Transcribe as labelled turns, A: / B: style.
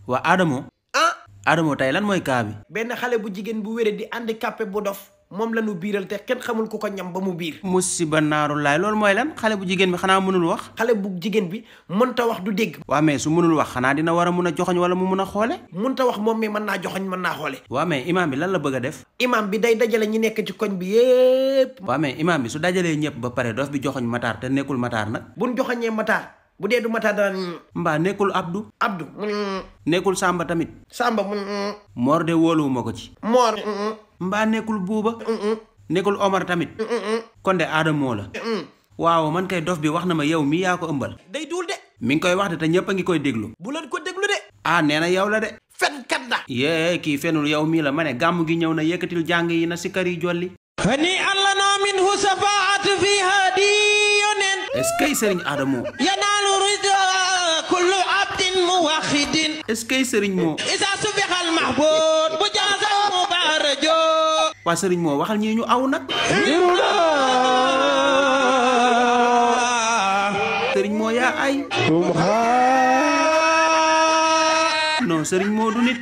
A: waa Adamo
B: ah
A: Adamo tey lan mooy kaa bi.
B: benn xale bu jigéen bu wéré di handicapé bu dof moom la ñu biiral te kenn xamul ku ko ñam ba mu biir.
A: musiba naaru laay loolu mooy lan xale bu jigéen bi xanaa mënul wax.
B: xale bu jigéen bi mënta wax du dégg.
A: waa mais su mënul wax xanaa dina war a mun a joxoñ wala mu mun a xoole.
B: mënta wax moom mi mën naa joxoñ mën naa xoole.
A: waa mais imaam bi lan la bëgg a def.
B: imam bi day dajale ñi nekk ci koñ bi yépp.
A: waa mais imaam bi su dajalee ñëpp ba pare dof bi joxoñ mataar te nekkul mataar nag.
B: buñ joxoñee mataar bu dee du mataar daan.
A: mbaa nekkul Abdou.
B: Abdou.
A: nekkul Samba tamit.
B: Samba.
A: Mor de wóoluwuma ko ci.
B: Mor.
A: mbaa nekkul Buuba. nekkul Omar tamit. kon de Adamo la. waaw man kay dof bi wax na ma yow mi yaa ko ëmbal.
B: day duul de.
A: mi ngi koy wax de te ñëpp a ngi koy déglu.
B: bu leen ko déglu de.
A: ah nee na yow la de.
B: fenkat la.
A: yee kii fenul yow mii la ma ne gàmm gi ñëw na yëkkatil jàng yi na si kër yi jolli.
C: hani allana minhu safaat fi hadi yonen.
A: est-ce que Serigne Adamo.
C: yanaalu rida kullu abdin muwaxidin.
A: est-ce que Serigne moo.
C: isa subixal mahbud bu jaasa mubarajo.
A: waa Serigne moo waxal ñii ñu aw nag. Serigne moo yaa ay. non Serigne moo du nit.